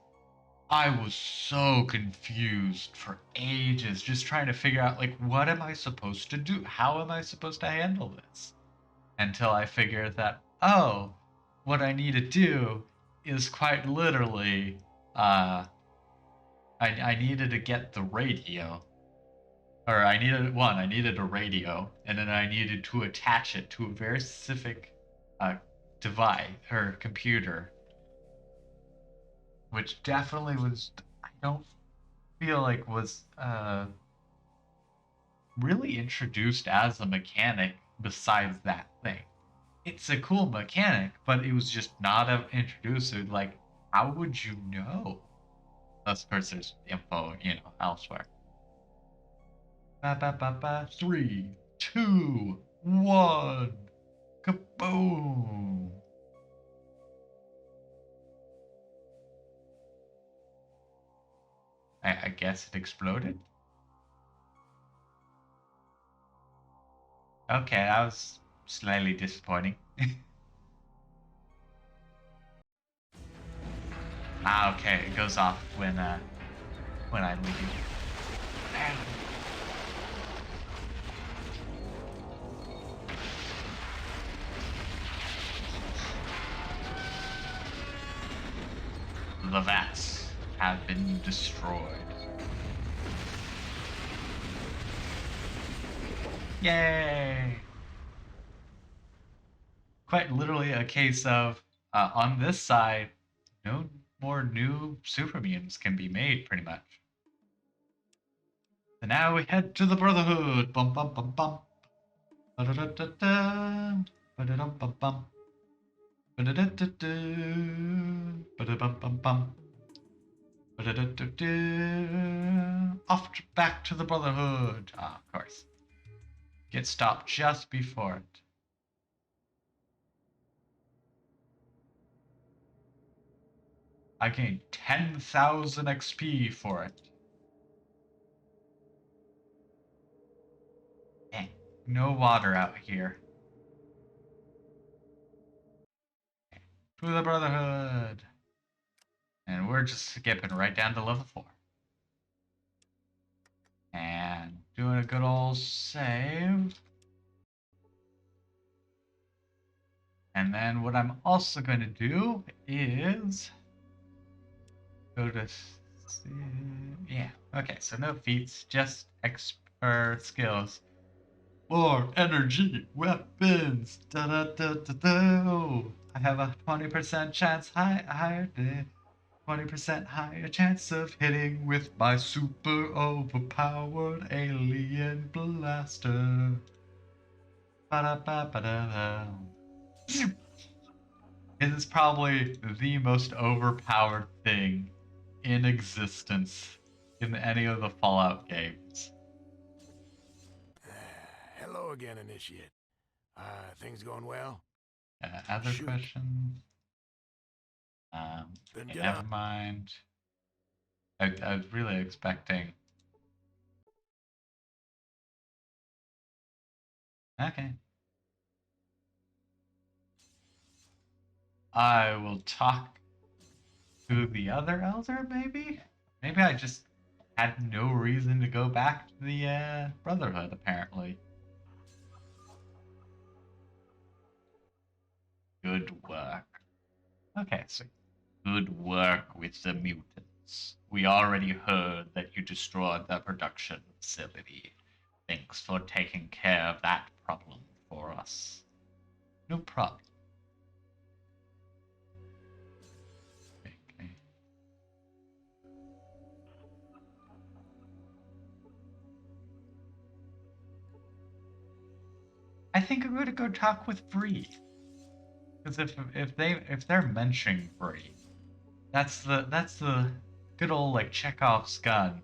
I was so confused for ages just trying to figure out like what am I supposed to do? How am I supposed to handle this? Until I figured that, oh, what I need to do is quite literally uh I needed to get the radio, or I needed a radio, and then I needed to attach it to a very specific uh, device or computer, which definitely was, I don't feel like was really introduced as a mechanic besides that thing. It's a cool mechanic, but it was just not introduced. So, like, how would you know? Of course, there's info, elsewhere. Ba ba ba ba. 3, 2, 1. Kaboom! I guess it exploded. Okay, that was slightly disappointing. Okay, it goes off when I leave. The vats have been destroyed. Yay! Quite literally a case of on this side, no more new super mutants can be made, pretty much. So now we head to the Brotherhood. Bum bum bum bum. Ba-da-da-da-da. Ba-da-dum bum bum. Ba-da-da-da-da. Ba-da-bum bum bum. Ba-da-da-da-da. Back to the Brotherhood. Of course. Get stopped just before it. I gained 10,000 XP for it. No water out here. To the Brotherhood. And we're just skipping right down to level 4. And doing a good old save. And then what I'm also going to do is go to, yeah, okay, so no feats, just skills. More energy, weapons, da da da da da. I have a 20% chance higher than 20% higher chance of hitting with my super overpowered alien blaster. Ba-da-ba-ba-da-da. It is probably the most overpowered thing in existence in any of the Fallout games. Hello again, Initiate. Things going well? Other Shoot. questions? Then Okay, get never up. mind. I was really expecting. Okay. I will talk to the other elder, maybe? Maybe I just had no reason to go back to the Brotherhood, apparently. Good work. Okay, so good work with the mutants. We already heard that you destroyed the production facility. Thanks for taking care of that problem for us. No problem. I think I'm gonna go talk with Bree. Because if they're mentioning Bree, that's the good old like Chekhov's gun,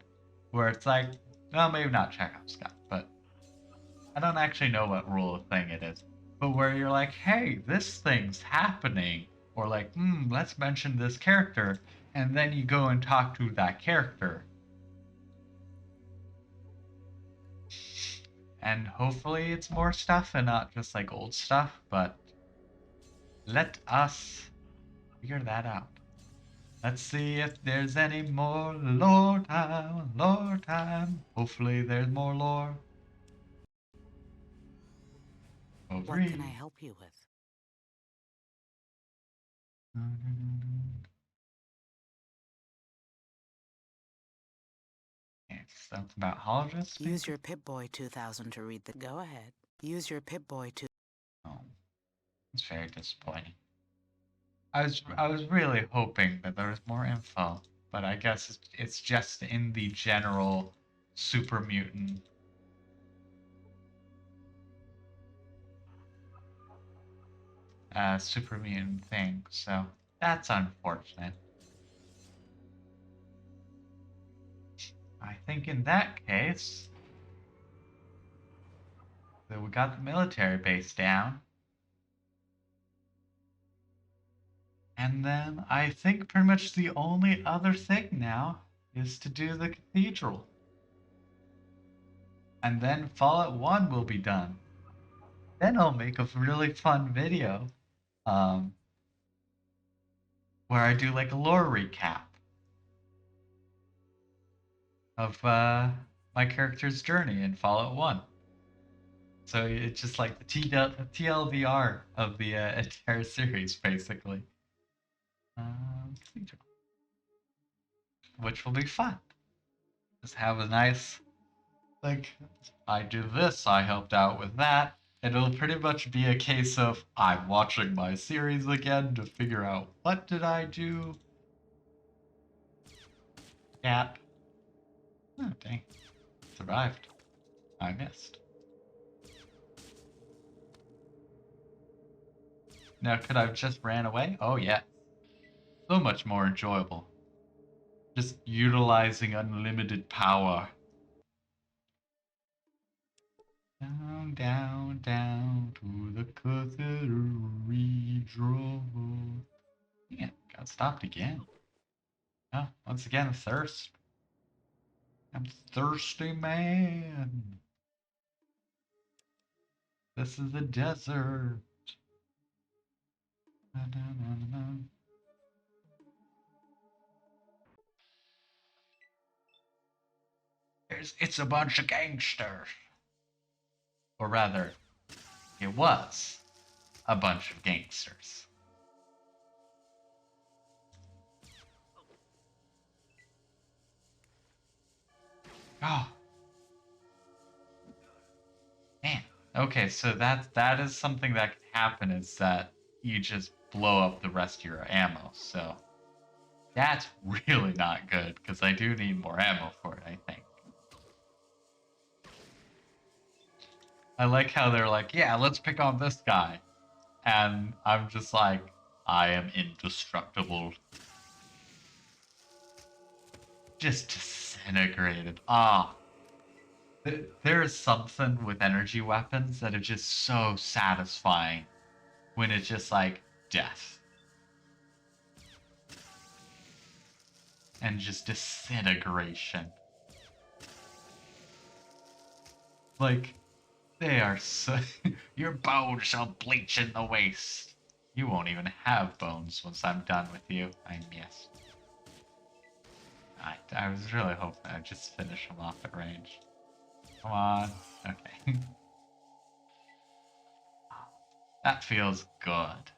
where it's like, well, maybe not Chekhov's gun, but I don't actually know what rule of thing it is. But where you're like, hey, this thing's happening, or like, let's mention this character, and then you go and talk to that character. And hopefully it's more stuff and not just like old stuff, but let us figure that out. Let's see if there's any more lore time, lore time. Hopefully there's more lore. What can I help you with? Something about hologists? Use your Pip-Boy 2000 to read the... Go ahead. Use your Pip-Boy 2... Oh, it's very disappointing. I was really hoping that there was more info, but I guess it's just in the general super mutant thing, so that's unfortunate. I think in that case, that we got the military base down. And then I think pretty much the only other thing now is to do the cathedral. And then Fallout 1 will be done. Then I'll make a really fun video where I do like a lore recap of my character's journey in Fallout 1. So it's just like the TLDR of the entire series, basically. Which will be fun. Just have a nice, like, I did this, I helped out with that. It'll pretty much be a case of I'm watching my series again to figure out what did I do. Gap. Oh, dang. Survived. I missed. Now, could I have just ran away? Oh, yeah. So much more enjoyable. Just utilizing unlimited power. Down, down, down to the cathedral. Man, got stopped again. Oh, once again, thirst. I'm thirsty, man. This is a desert. It's a bunch of gangsters. Or rather, it was a bunch of gangsters. Oh. Man. Okay, so that is something that can happen, is that you just blow up the rest of your ammo, so that's really not good, because I do need more ammo for it, I think. I like how they're like, yeah, let's pick on this guy. And I'm just like, I am indestructible. Just disintegrated. There is something with energy weapons that are just so satisfying when it's just like death. And just disintegration. Like, they are so... Your bones shall bleach in the waste. You won't even have bones once I'm done with you. I missed. I was really hoping I'd just finish him off at range. Come on. Okay. That feels good.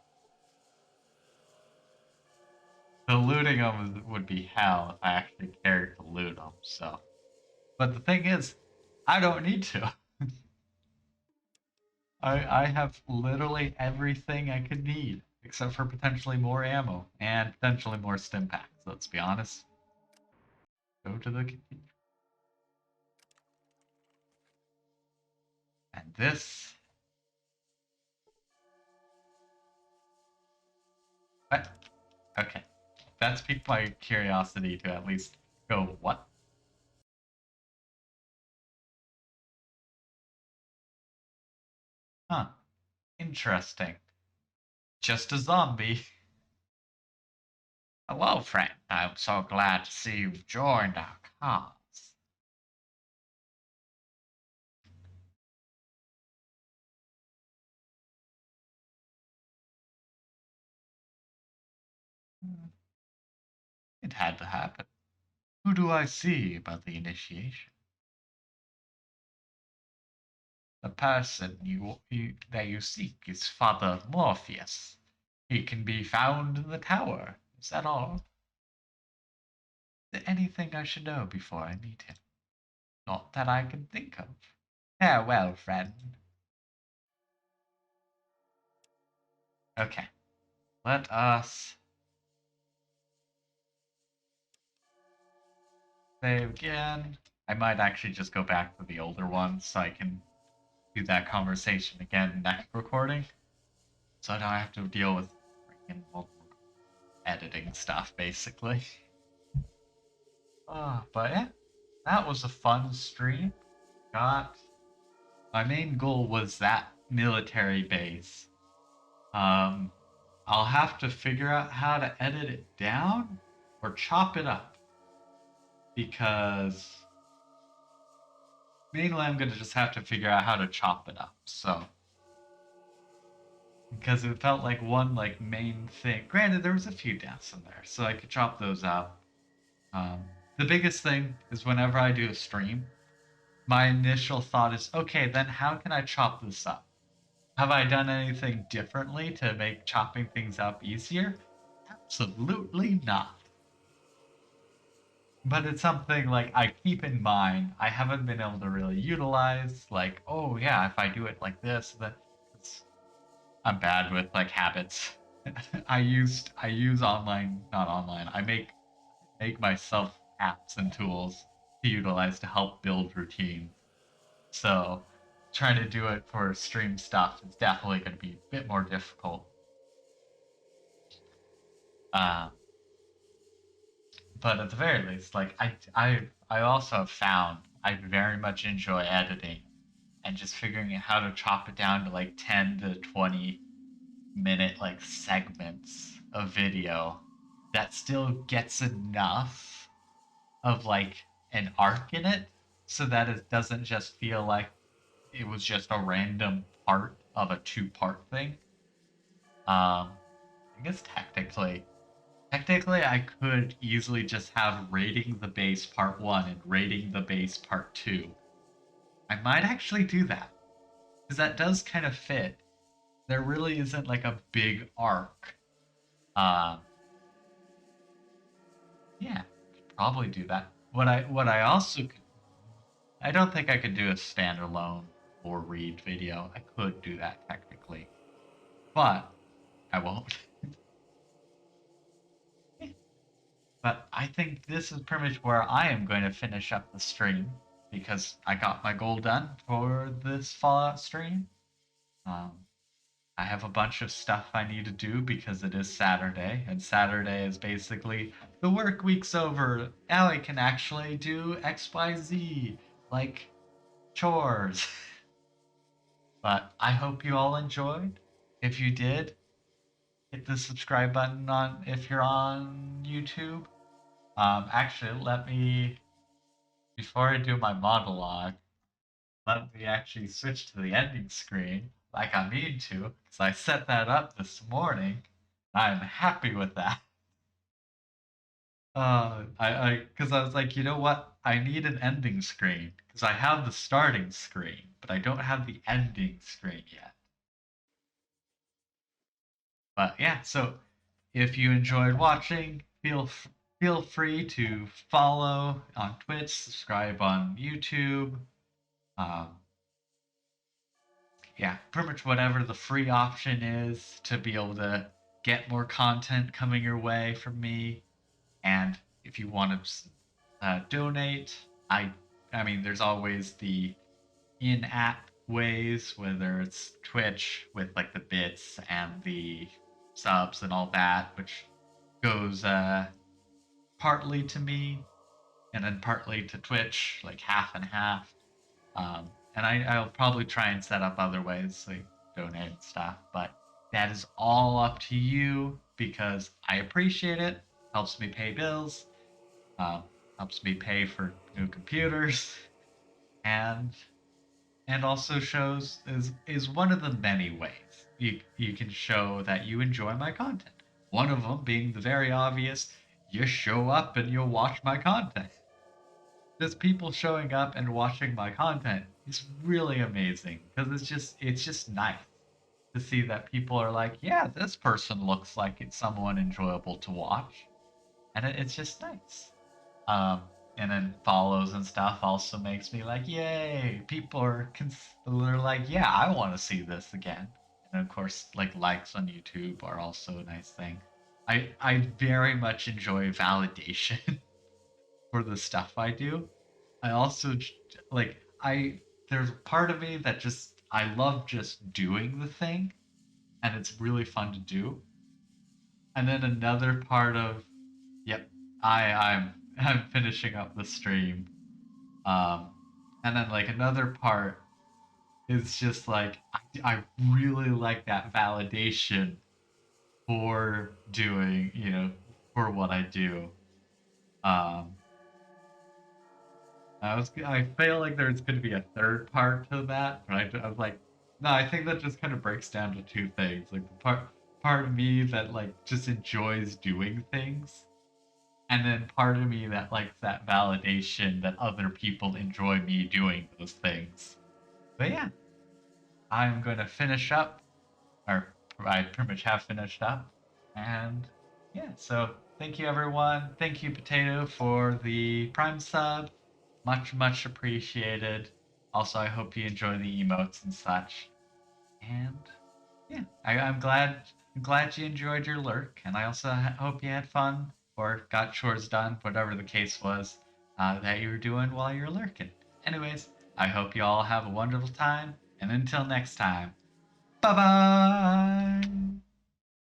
The looting them would be hell if I actually cared to loot them, so... But the thing is, I don't need to. I have literally everything I could need, except for potentially more ammo, and potentially more stim packs, let's be honest. Go to the cathedral. And this What? Okay. That's piqued my curiosity to at least go, what? Huh. Interesting. Just a zombie. Hello, friend. I'm so glad to see you've joined our cause. It had to happen. Who do I see about the initiation? The person that you seek is Father Morpheus. He can be found in the tower. Is that all? Is there anything I should know before I meet him? Not that I can think of. Farewell, friend. Okay, let us save again. I might actually just go back to the older one so I can do that conversation again next recording. So now I have to deal with freaking editing stuff, basically. But yeah, that was a fun stream. Got my main goal was that military base. I'll have to figure out how to edit it down or chop it up because mainly I'm gonna just have to figure out how to chop it up. So because it felt like one like main thing. Granted, there was a few deaths in there, so I could chop those up. The biggest thing is whenever I do a stream, my initial thought is, okay, then how can I chop this up? Have I done anything differently to make chopping things up easier? Absolutely not. But it's something like I keep in mind. I haven't been able to really utilize, like, oh yeah, if I do it like this, then I'm bad with like habits. I use online, not online. I make myself apps and tools to utilize to help build routine. So trying to do it for stream stuff is definitely going to be a bit more difficult. Uh, but at the very least, like I also have found I very much enjoy editing and just figuring out how to chop it down to like 10 to 20 minute like segments of video that still gets enough of like an arc in it so that it doesn't just feel like it was just a random part of a two-part thing. I guess technically I could easily just have rating the base part 1 and rating the base part 2. I might actually do that because that does kind of fit. There really isn't like a big arc. Um, yeah, could probably do that. What I also could, I don't think I could do a standalone or read video. I could do that technically, but I won't. But I think this is pretty much where I am going to finish up the stream because I got my goal done for this Fallout stream. Um, I have a bunch of stuff I need to do because it is Saturday, and Saturday is basically the work week's over. Now I can actually do XYZ, like chores. But I hope you all enjoyed. If you did, hit the subscribe button on if you're on YouTube. Actually, let me before I do my monologue, let me actually switch to the ending screen like I mean to, because I set that up this morning. I'm happy with that. Because I was like, you know what? I need an ending screen because I have the starting screen, but I don't have the ending screen yet. But yeah, so if you enjoyed watching, feel free to follow on Twitch, subscribe on YouTube. Um, yeah, pretty much whatever the free option is to be able to get more content coming your way from me. And if you want to donate, I mean, there's always the in-app ways, whether it's Twitch with like the bits and the subs and all that, which goes partly to me and then partly to Twitch, like half and half. And I'll probably try and set up other ways, like donate and stuff, but that is all up to you because I appreciate it. Helps me pay bills, um, helps me pay for new computers, and also shows is one of the many ways you can show that you enjoy my content. One of them being the very obvious: you show up and you'll watch my content. Just people showing up and watching my content is really amazing because it's just nice to see that people are like, yeah, this person looks like it's someone enjoyable to watch, and it's just nice. Um, and then follows and stuff also makes me like, yay! People are they're like, yeah, I want to see this again. And of course, like likes on YouTube are also a nice thing. I very much enjoy validation for the stuff I do. I also like I there's a part of me that just I love just doing the thing and it's really fun to do. And then another part of yep, I'm finishing up the stream. Um and then like another part is just like I really like that validation for doing, for what I do. Um I feel like there's going to be a third part to that, but I was like, no, I think that just kind of breaks down to two things. Like the part of me that like just enjoys doing things, and then part of me that likes that validation that other people enjoy me doing those things. But yeah, I'm going to finish up, or I pretty much have finished up, and yeah. So thank you everyone. Thank you Potato for the Prime sub. Much appreciated. Also, I hope you enjoy the emotes and such. And yeah, I'm glad you enjoyed your lurk, and I also hope you had fun or got chores done, whatever the case was that you were doing while you were lurking. Anyways, I hope you all have a wonderful time, and until next time, bye bye.